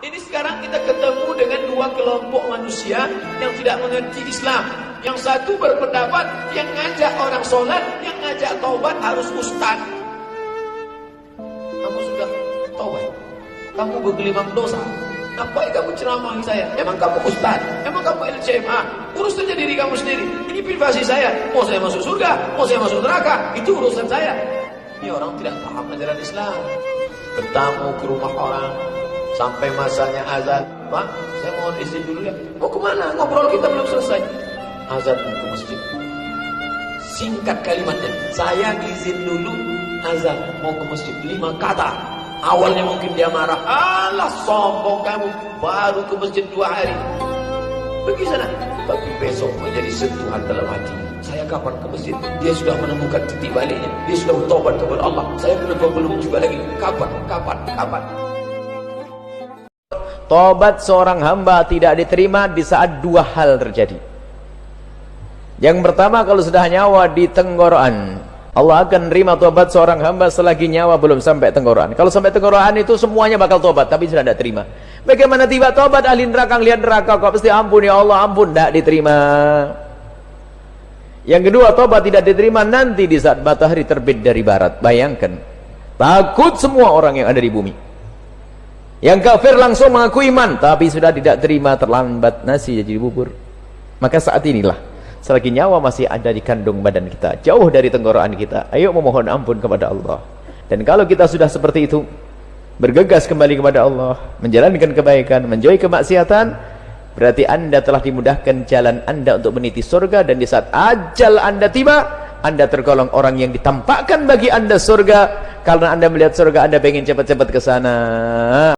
Ini sekarang kita ketemu dengan dua kelompok manusia yang tidak mengerti Islam. Yang satu berpendapat yang ngajak orang sholat, yang ngajak taubat harus ustaz. Kamu sudah taubat, kamu bergelimang dosa, ngapain kamu ceramahi saya? Emang kamu ustaz? Emang kamu LCMA? Urus saja diri kamu sendiri. Ini privasi saya. Mau saya masuk surga, mau saya masuk neraka, itu urusan saya. Ini orang tidak paham ajaran Islam. Bertamu ke rumah orang, sampai masanya azan, Pak, saya mohon izin dulu ya. Mau kemana? Ngobrol kita belum selesai. Azan mau ke masjid. Singkat kalimatnya, saya izin dulu, azan mau ke masjid. 5 kata. Awalnya mungkin dia marah, alah sombong kamu, baru ke masjid 2 hari. Pergi sana. Tapi besok menjadi sentuhan dalam hati. Saya kapan ke masjid? Dia sudah menemukan titik baliknya. Dia sudah bertobat kepada Allah. Saya belum juga lagi. Kapan? Tobat seorang hamba tidak diterima di saat 2 hal terjadi. Yang pertama, kalau sudah nyawa di tenggorokan, Allah akan terima tobat seorang hamba selagi nyawa belum sampai tenggorokan. Kalau sampai tenggorokan itu semuanya bakal tobat, tapi sudah tidak terima. Bagaimana tiba tobat ahli neraka lihat neraka kok pasti ampun ya Allah ampun, tidak diterima. Yang kedua, tobat tidak diterima nanti di saat matahari terbit dari barat. Bayangkan, takut semua orang yang ada di bumi. Yang kafir langsung mengaku iman, tapi sudah tidak terima, terlambat, nasi jadi bubur. Maka saat inilah, selagi nyawa masih ada di kandung badan kita, jauh dari tenggorokan kita, ayo memohon ampun kepada Allah. Dan kalau kita sudah seperti itu, bergegas kembali kepada Allah, menjalankan kebaikan, menjauhi kemaksiatan, berarti Anda telah dimudahkan jalan Anda untuk meniti surga. Dan di saat ajal Anda tiba, Anda tergolong orang yang ditampakkan bagi Anda surga. Karena Anda melihat surga, Anda ingin cepat-cepat ke sana.